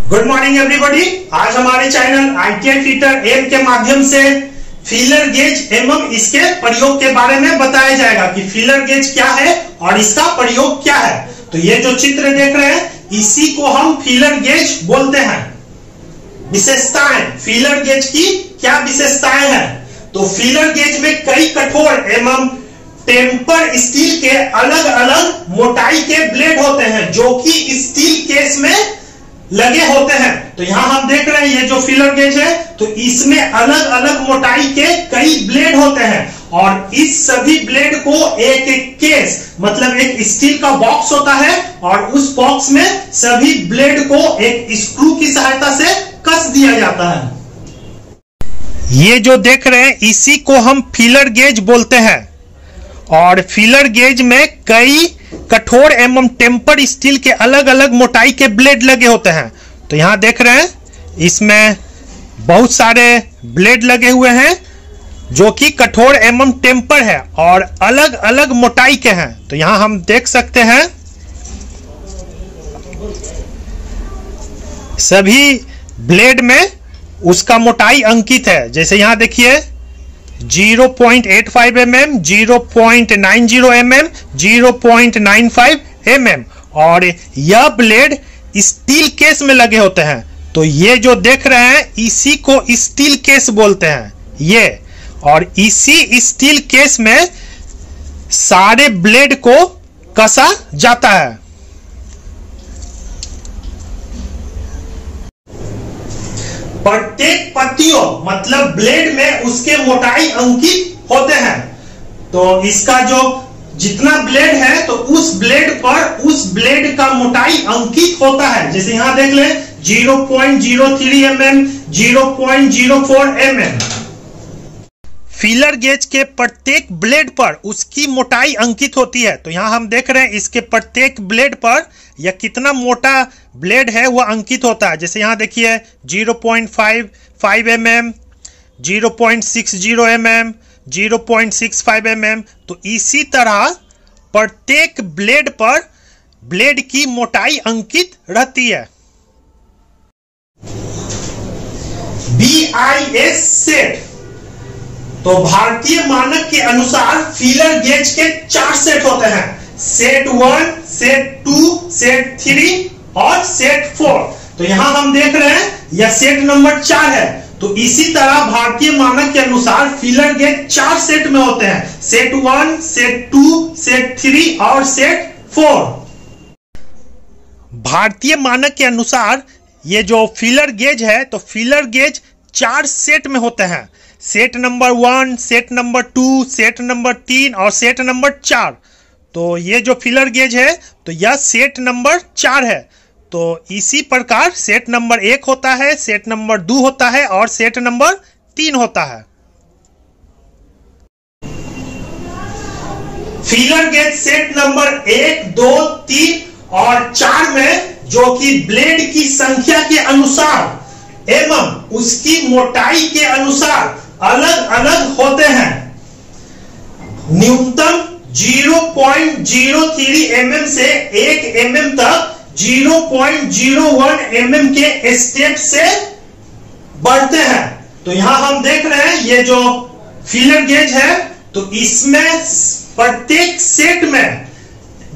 Good morning everybody. आज हमारे channel ITI tutor M के माध्यम से फीलर गेज एवं इसके प्रयोग के बारे में बताया जाएगा कि फीलर गेज क्या है और इसका प्रयोग क्या है। तो ये जो चित्र देख रहे हैं इसी को हम फीलर गेज बोलते हैं। विशेषताएं, फीलर गेज की क्या विशेषताएं हैं? तो फीलर गेज में कई कठोर एवं टेम्पर स्टील के अलग अलग मोटाई के ब्लेड होते हैं जो कि स्टील केस में लगे होते हैं। तो यहां हम देख रहे हैं ये जो फीलर गेज है तो इसमें अलग अलग मोटाई के कई ब्लेड होते हैं और इस सभी ब्लेड को एक एक केस मतलब एक स्टील का बॉक्स होता है और उस बॉक्स में सभी ब्लेड को एक स्क्रू की सहायता से कस दिया जाता है। ये जो देख रहे हैं इसी को हम फीलर गेज बोलते हैं और फीलर गेज में कई कठोर एवं टेम्पर स्टील के अलग अलग मोटाई के ब्लेड लगे होते हैं। तो यहां देख रहे हैं इसमें बहुत सारे ब्लेड लगे हुए हैं जो कि कठोर एवं टेम्पर है और अलग अलग मोटाई के हैं। तो यहां हम देख सकते हैं सभी ब्लेड में उसका मोटाई अंकित है। जैसे यहां देखिए 0.85 mm, 0.90 mm, 0.95 mm और यह ब्लेड स्टील केस में लगे होते हैं। तो ये जो देख रहे हैं इसी को स्टील केस बोलते हैं ये, और इसी स्टील केस में सारे ब्लेड को कसा जाता है। प्रत्येक पत्तियों मतलब ब्लेड में उसके मोटाई अंकित होते हैं। तो इसका जो जितना ब्लेड है तो उस ब्लेड पर उस ब्लेड का मोटाई अंकित होता है। जैसे यहां देख ले 0.03 mm, 0.04 mm। फीलर गेज के प्रत्येक ब्लेड पर उसकी मोटाई अंकित होती है। तो यहां हम देख रहे हैं इसके प्रत्येक ब्लेड पर यह कितना मोटा ब्लेड है वह अंकित होता है। जैसे यहां देखिए 0.55 mm, 0.60 mm, 0.65 mm। तो इसी तरह प्रत्येक ब्लेड पर ब्लेड की मोटाई अंकित रहती है। BIS सेट, तो भारतीय मानक के अनुसार फीलर गेज के 4 सेट होते हैं। सेट 1, सेट 2, सेट 3 और सेट 4। तो यहां हम देख रहे हैं यह सेट नंबर 4 है। तो इसी तरह भारतीय मानक के अनुसार फीलर गेज 4 सेट में होते हैं। सेट 1, सेट 2, सेट 3 और सेट 4। भारतीय मानक के अनुसार ये जो फीलर गेज है तो फीलर गेज 4 सेट में होते हैं। Set number 1, set number 2, set number 3 और सेट नंबर 4। तो ये जो फीलर गेज है तो यह सेट नंबर 4 है। तो इसी प्रकार सेट नंबर 1 होता है, सेट नंबर 2 होता है और सेट नंबर 3 होता है। फीलर गेज सेट नंबर 1, 2, 3 और 4 में जो कि ब्लेड की संख्या के अनुसार एवं उसकी मोटाई के अनुसार अलग अलग होते हैं। न्यूनतम 0.03 mm से 1 mm तक 0.01 mm के स्टेप से बढ़ते हैं। तो यहां हम देख रहे हैं ये जो फीलर गेज है तो इसमें प्रत्येक सेट में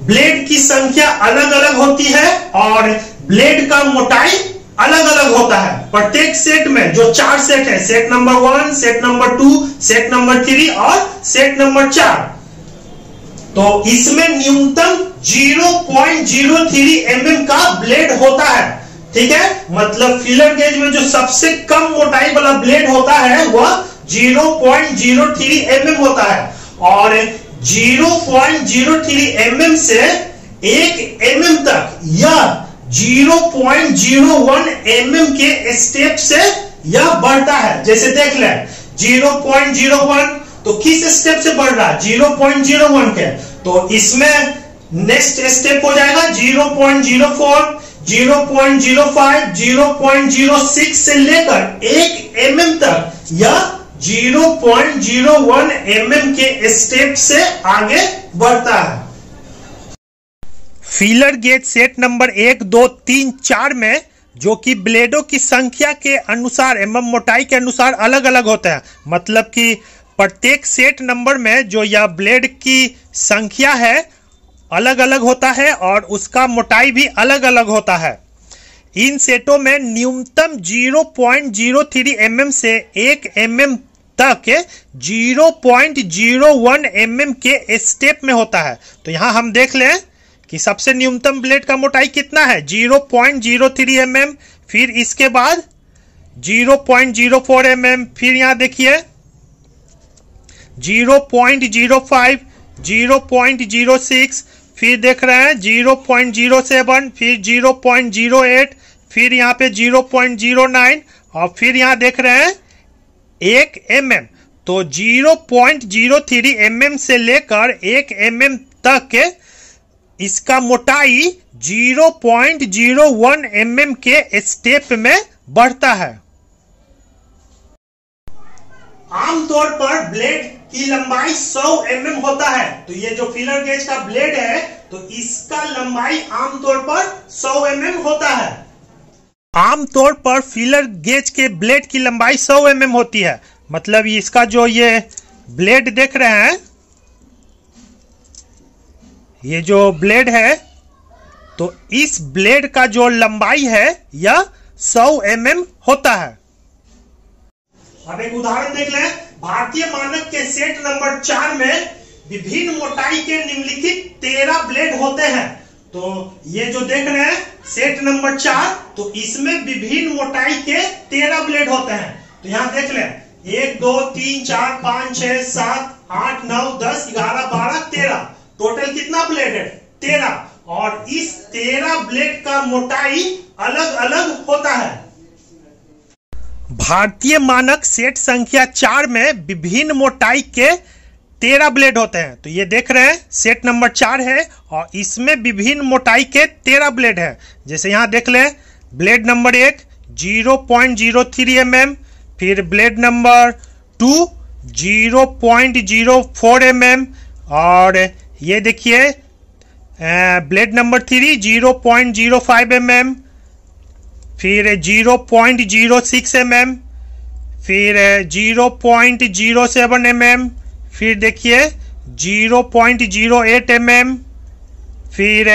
ब्लेड की संख्या अलग अलग होती है और ब्लेड का मोटाई अलग अलग होता है। प्रत्येक सेट में जो 4 सेट है, set number 1, set number 2, set number 3 और सेट नंबर 4। तो इसमें न्यूनतम 0.03 mm का ब्लेड होता है। ठीक है, मतलब फीलर गेज में जो सबसे कम मोटाई वाला ब्लेड होता है वह 0.03 mm होता है और 0.03 mm से 1 mm तक यह 0.01 mm के स्टेप से यह बढ़ता है। जैसे देख ले 0.01 तो किस स्टेप से बढ़ रहा है? 0.01 के। तो इसमें नेक्स्ट स्टेप हो जाएगा 0.04, 0.05, 0.06 से लेकर 1 mm तक यह 0.01 mm के स्टेप से आगे बढ़ता है। फीलर गेज सेट नंबर 1, 2, 3, 4 में जो कि ब्लेडों की संख्या के अनुसार एवं मोटाई के अनुसार अलग अलग होते हैं। मतलब कि प्रत्येक सेट नंबर में जो यह ब्लेड की संख्या है अलग अलग होता है और उसका मोटाई भी अलग अलग होता है। इन सेटों में न्यूनतम 0.03 mm से 1 mm तक 0.01 mm के स्टेप में होता है। तो यहां हम देख लें कि सबसे न्यूनतम ब्लेड का मोटाई कितना है 0.03 mm, फिर इसके बाद 0.04 mm, फिर यहां देखिए 0.05, 0.06, फिर देख रहे हैं 0.07, फिर 0.08, फिर यहाँ पे 0.09 और फिर यहाँ देख रहे हैं 1 mm। तो 0.03 mm से लेकर 1 mm तक इसका मोटाई 0.01 mm के स्टेप में बढ़ता है। आमतौर पर ब्लेड की लंबाई 100 mm होता है। तो ये जो फीलर गेज का ब्लेड है तो इसका लंबाई आमतौर पर 100 mm होता है। आमतौर पर फीलर गेज के ब्लेड की लंबाई 100 mm होती है। मतलब इसका जो ये ब्लेड देख रहे हैं, ये जो ब्लेड है तो इस ब्लेड का जो लंबाई है यह 100 mm होता है। अब एक उदाहरण देख लें। भारतीय मानक के सेट नंबर 4 में विभिन्न मोटाई के निम्नलिखित 13 ब्लेड होते हैं। तो ये जो देख रहे हैं सेट नंबर 4, तो इसमें विभिन्न मोटाई के 13 ब्लेड होते हैं। तो यहां देख लें 1 2 3 4 5 6 7 8 9 10 11 12 13, टोटल कितना ब्लेड है 13। और इस 13 ब्लेड का मोटाई अलग अलग होता है। भारतीय मानक सेट संख्या 4 में विभिन्न मोटाई के 13 ब्लेड होते हैं। तो ये देख रहे हैं सेट नंबर 4 है और इसमें विभिन्न मोटाई के 13 ब्लेड है। जैसे यहां देख लें ब्लेड नंबर 1 0.03 mm, फिर ब्लेड नंबर 2 0.04 mm, और ये देखिए ब्लेड नंबर 3 0.05 mm, फिर 0.06 mm, फिर 0.07 mm, फिर देखिए 0.08 mm, फिर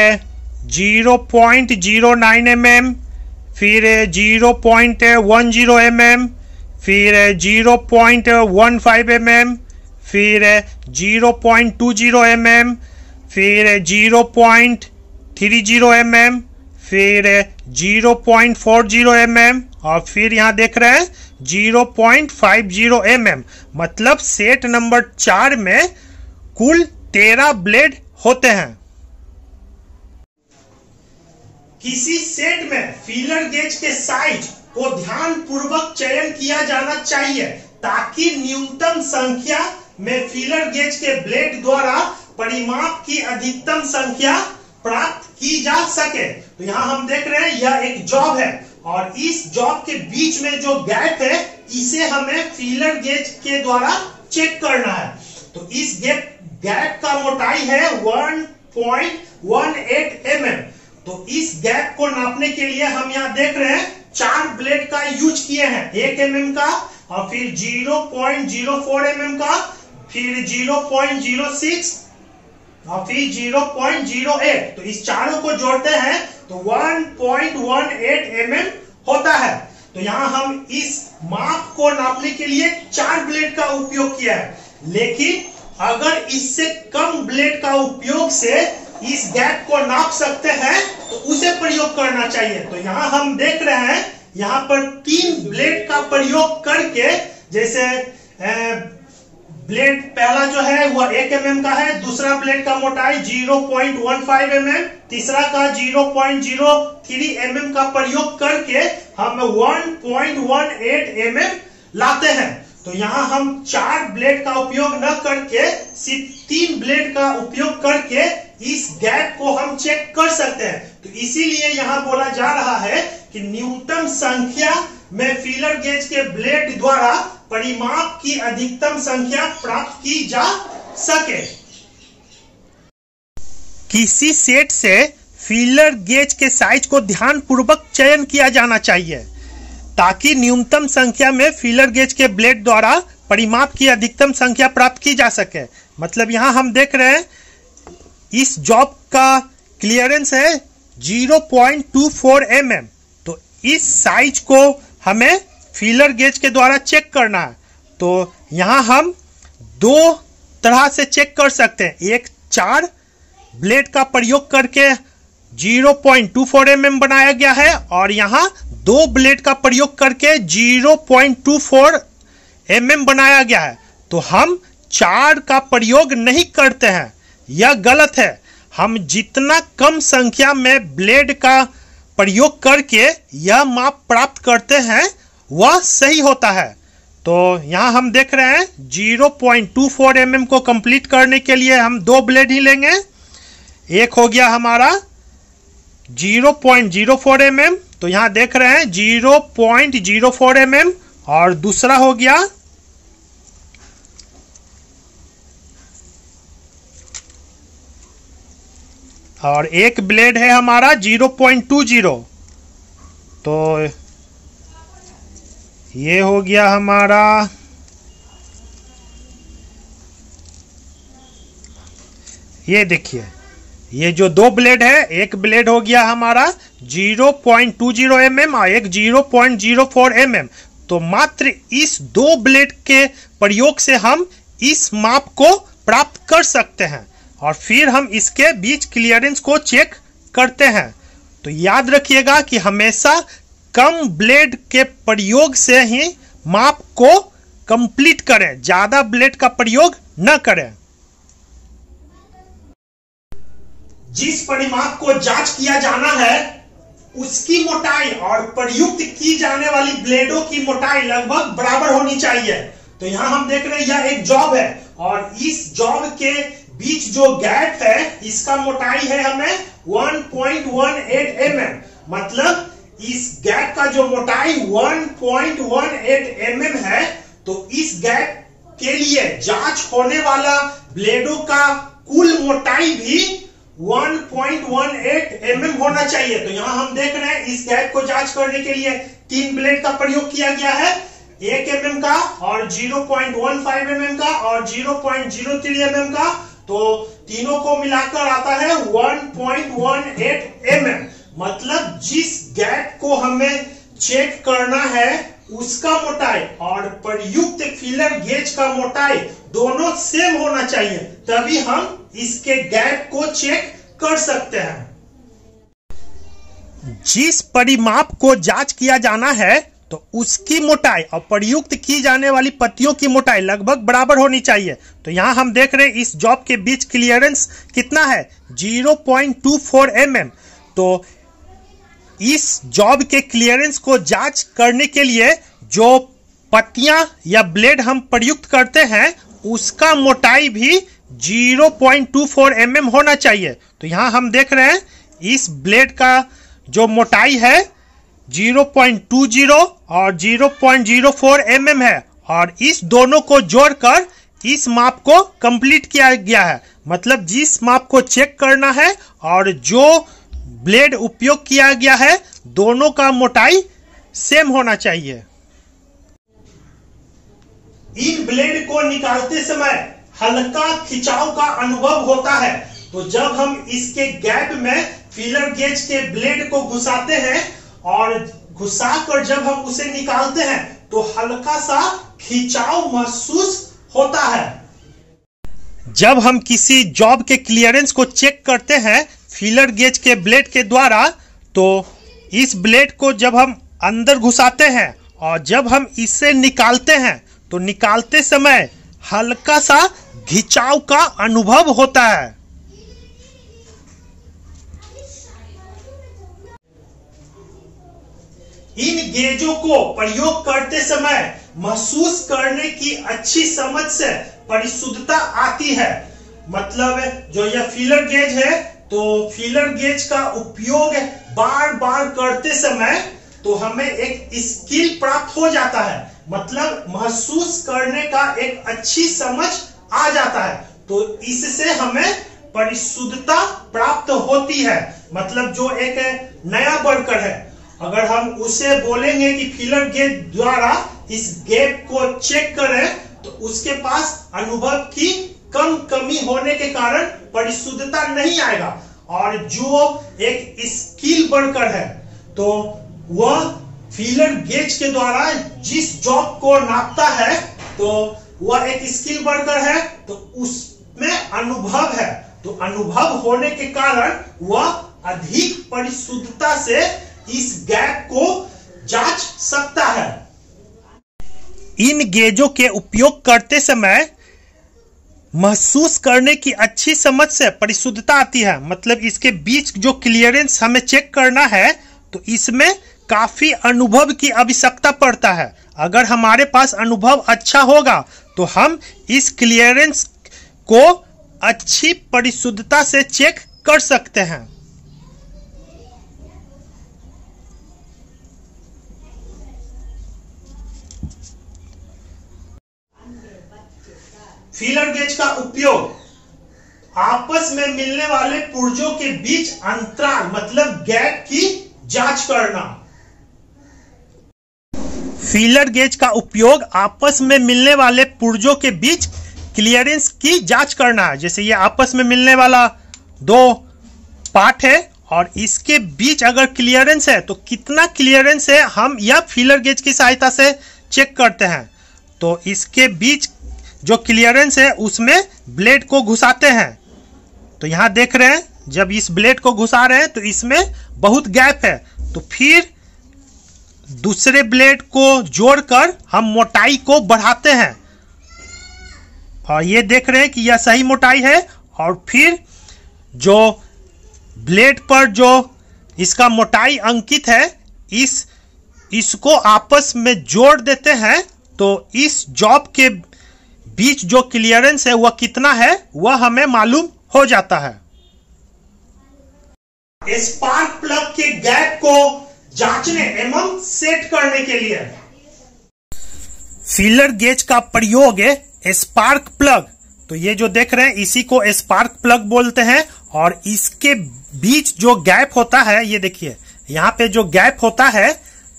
0.09 mm, फिर 0.10 mm, फिर 0.15 mm, फिर 0.20 mm, फिर 0.30 mm, फिर 0.40 mm, और फिर यहां देख रहे हैं 0.50 mm। मतलब सेट नंबर 4 में कुल 13 ब्लेड होते हैं। किसी सेट में फीलर गेज के साइज को ध्यान पूर्वक चयन किया जाना चाहिए ताकि न्यूनतम संख्या में फीलर गेज के ब्लेड द्वारा परिमाप की अधिकतम संख्या प्राप्त की जा सके। तो यहाँ हम देख रहे हैं यह एक जॉब है और इस जॉब के बीच में जो गैप है इसे हमें फीलर गेज के द्वारा चेक करना है। तो इस गैप का मोटाई है 1.18 mm। तो इस गैप को नापने के लिए हम यहाँ देख रहे हैं 4 ब्लेड का यूज किए हैं, 1 mm का और फिर 0.04 mm का, फिर 0.06 और फिर 0.08। तो इस चारों को जोड़ते हैं तो 1.18 mm होता है। तो यहाँ हम इस माप को नापने के लिए 4 ब्लेड का उपयोग किया है, लेकिन अगर इससे कम ब्लेड का उपयोग से इस गैप को नाप सकते हैं तो उसे प्रयोग करना चाहिए। तो यहाँ हम देख रहे हैं यहाँ पर 3 ब्लेड का प्रयोग करके, जैसे ब्लेड पहला जो है वह 1 mm का है, दूसरा ब्लेड का मोटाई 0.15 mm, तीसरा का 0.03 mm का प्रयोग करके हम 1.18 mm लाते हैं। तो यहाँ हम 4 ब्लेड का उपयोग न करके सिर्फ 3 ब्लेड का उपयोग करके इस गैप को हम चेक कर सकते हैं। तो इसीलिए यहाँ बोला जा रहा है कि न्यूनतम संख्या में फीलर गेज के ब्लेड द्वारा परिमाप की अधिकतम संख्या प्राप्त की जा सके। किसी सेट से फीलर गेज के साइज को ध्यानपूर्वक चयन किया जाना चाहिए ताकि न्यूनतम संख्या में फीलर गेज के ब्लेड द्वारा परिमाप की अधिकतम संख्या प्राप्त की जा सके। मतलब यहां हम देख रहे हैं इस जॉब का क्लियरेंस है 0.24 mm। तो इस साइज को हमें फीलर गेज के द्वारा चेक करना है। तो यहां हम दो तरह से चेक कर सकते हैं। एक 4 ब्लेड का प्रयोग करके 0.24 mm बनाया गया है और यहां 2 ब्लेड का प्रयोग करके 0.24 mm बनाया गया है। तो हम 4 का प्रयोग नहीं करते हैं, यह गलत है। हम जितना कम संख्या में ब्लेड का प्रयोग करके यह माप प्राप्त करते हैं वह सही होता है। तो यहां हम देख रहे हैं 0.24 mm को कंप्लीट करने के लिए हम 2 ब्लेड ही लेंगे। एक हो गया हमारा 0.04 mm, तो यहां देख रहे हैं 0.04 mm, और दूसरा हो गया और एक ब्लेड है हमारा 0.20। तो ये हो गया हमारा ये देखिए, ये जो 2 ब्लेड है, एक ब्लेड हो गया हमारा 0.20 mm और एक 0.04 mm। तो मात्र इस 2 ब्लेड के प्रयोग से हम इस माप को प्राप्त कर सकते हैं और फिर हम इसके बीच क्लियरेंस को चेक करते हैं। तो याद रखिएगा कि हमेशा कम ब्लेड के प्रयोग से ही माप को कंप्लीट करें, ज्यादा ब्लेड का प्रयोग न करें। जिस परिमाप को जांच किया जाना है उसकी मोटाई और प्रयुक्त की जाने वाली ब्लेडों की मोटाई लगभग बराबर होनी चाहिए। तो यहां हम देख रहे हैं यह एक जॉब है और इस जॉब के बीच जो गैप है इसका मोटाई है हमें 1.18 mm। मतलब इस गैप का जो मोटाई 1.18 mm है, तो इस गैप के लिए जांच होने वाला ब्लेडों का कुल मोटाई भी 1.18 mm होना चाहिए। तो यहां हम देख रहे हैं इस गैप को जांच करने के लिए 3 ब्लेड का प्रयोग किया गया है, 1 mm का और 0.15 mm का और 0.03 mm का। तो तीनों को मिलाकर आता है 1.18 mm। मतलब जिस गैप को हमें चेक करना है उसका मोटाई और प्रयुक्त फीलर गेज का मोटाई दोनों सेम होना चाहिए, तभी हम इसके गैप को चेक कर सकते हैं। जिस परिमाप को जांच किया जाना है तो उसकी मोटाई और प्रयुक्त की जाने वाली पत्तियों की मोटाई लगभग बराबर होनी चाहिए। तो यहां हम देख रहे हैं इस जॉब के बीच क्लियरेंस कितना है 0.24 mm। तो इस जॉब के क्लियरेंस को जांच करने के लिए जो पत्तियां या ब्लेड हम प्रयुक्त करते हैं उसका मोटाई भी 0.24 mm होना चाहिए। तो यहां हम देख रहे हैं इस ब्लेड का जो मोटाई है 0.20 और 0.04 mm है और इस दोनों को जोड़कर इस माप को कंप्लीट किया गया है। मतलब जिस माप को चेक करना है और जो ब्लेड उपयोग किया गया है दोनों का मोटाई सेम होना चाहिए। इन ब्लेड को निकालते समय हल्का खिंचाव का अनुभव होता है। तो जब हम इसके गैप में फीलर गेज के ब्लेड को घुसाते हैं और घुसाकर जब हम उसे निकालते हैं तो हल्का सा खिंचाव महसूस होता है। जब हम किसी जॉब के क्लियरेंस को चेक करते हैं फीलर गेज के ब्लेड के द्वारा, तो इस ब्लेड को जब हम अंदर घुसाते हैं और जब हम इसे निकालते हैं तो निकालते समय हल्का सा खिंचाव का अनुभव होता है। इन गेजों को प्रयोग करते समय महसूस करने की अच्छी समझ से परिशुद्धता आती है। मतलब जो यह फीलर गेज है तो फीलर गेज का उपयोग बार बार करते समय तो हमें एक स्किल प्राप्त हो जाता है। मतलब महसूस करने का एक अच्छी समझ आ जाता है। तो इससे हमें परिशुद्धता प्राप्त होती है। मतलब जो एक नया वर्कर है, अगर हम उसे बोलेंगे कि फीलर गेज द्वारा इस गैप को चेक करें, तो उसके पास अनुभव की कमी होने के कारण परिशुद्धता नहीं आएगा। और जो एक स्किल वर्कर है, तो वह फीलर गेज के द्वारा जिस जॉब को नापता है, तो वह एक स्किल वर्कर है, तो उसमें अनुभव है, तो अनुभव होने के कारण वह अधिक परिशुद्धता से इस गैप को जांच सकता है। इन गेजों के उपयोग करते समय महसूस करने की अच्छी समझ से परिशुद्धता आती है। मतलब इसके बीच जो क्लियरेंस हमें चेक करना है, तो इसमें काफी अनुभव की आवश्यकता पड़ता है। अगर हमारे पास अनुभव अच्छा होगा तो हम इस क्लियरेंस को अच्छी परिशुद्धता से चेक कर सकते हैं। फीलर गेज का उपयोग आपस में मिलने वाले पुर्जों के बीच अंतराल मतलब गैप की जांच करना। फीलर गेज का उपयोग आपस में मिलने वाले पुर्जों के बीच क्लियरेंस की जांच करना है। जैसे ये आपस में मिलने वाला दो पार्ट है और इसके बीच अगर क्लियरेंस है, तो कितना क्लियरेंस है हम यह फीलर गेज की सहायता से चेक करते हैं। तो इसके बीच जो क्लियरेंस है उसमें ब्लेड को घुसाते हैं। तो यहां देख रहे हैं, जब इस ब्लेड को घुसा रहे हैं तो इसमें बहुत गैप है, तो फिर दूसरे ब्लेड को जोड़कर हम मोटाई को बढ़ाते हैं और ये देख रहे हैं कि यह सही मोटाई है। और फिर जो ब्लेड पर जो इसका मोटाई अंकित है, इसको आपस में जोड़ देते हैं, तो इस जॉब के बीच जो क्लियरेंस है वह कितना है वह हमें मालूम हो जाता है। स्पार्क प्लग के गैप को जांचने एवं सेट करने के लिए फीलर गेज का प्रयोग है स्पार्क प्लग। तो ये जो देख रहे हैं इसी को स्पार्क प्लग बोलते हैं। और इसके बीच जो गैप होता है, ये देखिए यहाँ पे जो गैप होता है,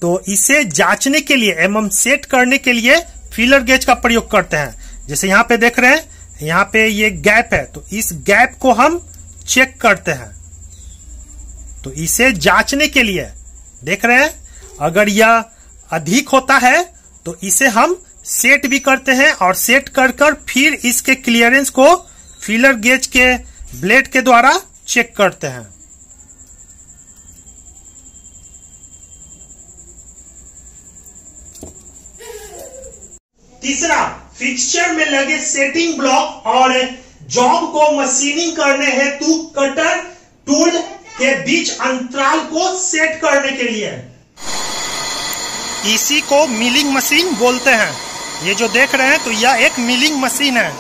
तो इसे जांचने के लिए एवं सेट करने के लिए फीलर गेज का प्रयोग करते हैं। जैसे यहाँ पे देख रहे हैं, यहाँ पे ये गैप है, तो इस गैप को हम चेक करते हैं। तो इसे जांचने के लिए देख रहे हैं, अगर यह अधिक होता है तो इसे हम सेट भी करते हैं और सेट कर फिर इसके क्लियरेंस को फीलर गेज के ब्लेड के द्वारा चेक करते हैं। तीसरा, फिक्सचर में लगे सेटिंग ब्लॉक और जॉब को मशीनिंग करने हेतु कटर टूल के बीच अंतराल को सेट करने के लिए इसी को मिलिंग मशीन बोलते हैं। ये जो देख रहे हैं, तो यह एक मिलिंग मशीन है।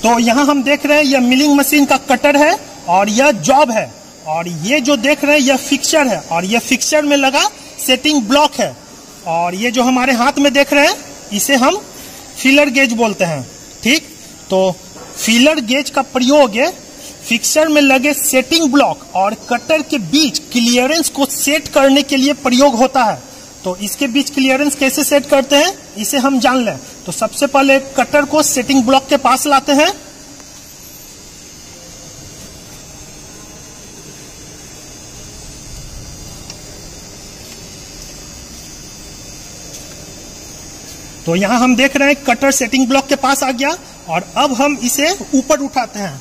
तो यहां हम देख रहे हैं यह मिलिंग मशीन का कटर है और यह जॉब है, और ये जो देख रहे हैं यह फिक्सचर है और यह फिक्सचर में लगा सेटिंग ब्लॉक है। और ये जो हमारे हाथ में देख रहे हैं इसे हम फीलर गेज बोलते हैं। ठीक, तो फीलर गेज का प्रयोग है फिक्सचर में लगे सेटिंग ब्लॉक और कटर के बीच क्लियरेंस को सेट करने के लिए प्रयोग होता है। तो इसके बीच क्लियरेंस कैसे सेट करते हैं इसे हम जान लें। तो सबसे पहले कटर को सेटिंग ब्लॉक के पास लाते हैं, तो यहां हम देख रहे हैं कटर सेटिंग ब्लॉक के पास आ गया और अब हम इसे ऊपर उठाते हैं।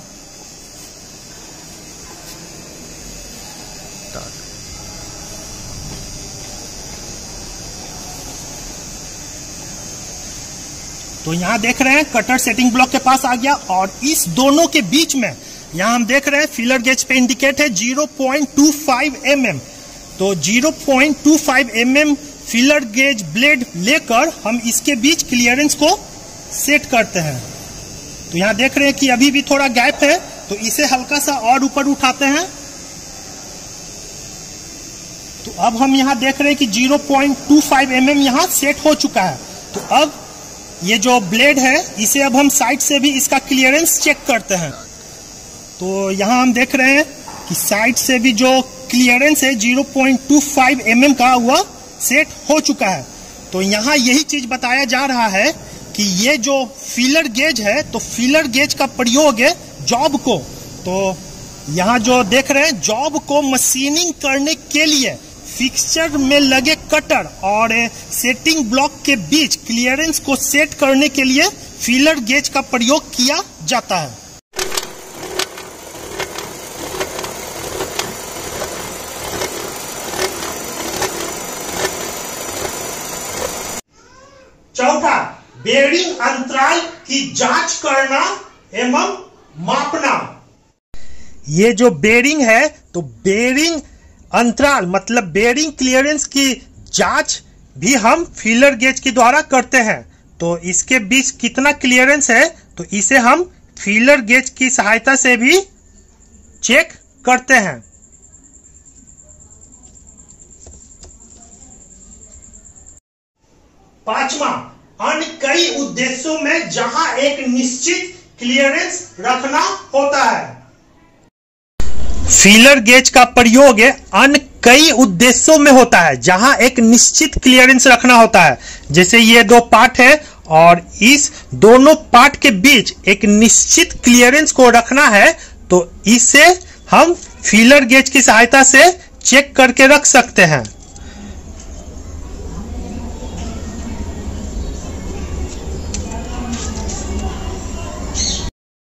तो यहां देख रहे हैं कटर सेटिंग ब्लॉक के पास आ गया और इस दोनों के बीच में यहां हम देख रहे हैं फीलर गेज पे इंडिकेट है 0.25 mm। तो 0.25 mm फीलर गेज ब्लेड लेकर हम इसके बीच क्लियरेंस को सेट करते हैं। तो यहां देख रहे हैं कि अभी भी थोड़ा गैप है, तो इसे हल्का सा और ऊपर उठाते हैं। तो अब हम यहाँ देख रहे हैं कि 0.25 mm यहाँ सेट हो चुका है। तो अब ये जो ब्लेड है इसे अब हम साइड से भी इसका क्लियरेंस चेक करते हैं। तो यहाँ हम देख रहे हैं कि साइड से भी जो क्लियरेंस है 0.25 mm का वह सेट हो चुका है। तो यहाँ यही चीज बताया जा रहा है कि ये जो फीलर गेज है, तो फीलर गेज का प्रयोग है जॉब को, तो यहाँ जो देख रहे हैं जॉब को मशीनिंग करने के लिए फिक्सचर में लगे कटर और सेटिंग ब्लॉक के बीच क्लियरेंस को सेट करने के लिए फीलर गेज का प्रयोग किया जाता है। चौथा, बेयरिंग अंतराल की जांच करना एवं मापना। ये जो बेयरिंग है, तो बेयरिंग अंतराल मतलब बेयरिंग क्लियरेंस की जांच भी हम फीलर गेज के द्वारा करते हैं। तो इसके बीच कितना क्लियरेंस है, तो इसे हम फीलर गेज की सहायता से भी चेक करते हैं। पांचवा, अन्य कई उद्देश्यों में जहां एक निश्चित क्लियरेंस रखना होता है। फीलर गेज का प्रयोग अन्य कई उद्देश्यों में होता है जहां एक निश्चित क्लियरेंस रखना होता है। जैसे ये दो पार्ट है और इस दोनों पार्ट के बीच एक निश्चित क्लियरेंस को रखना है, तो इसे हम फीलर गेज की सहायता से चेक करके रख सकते हैं।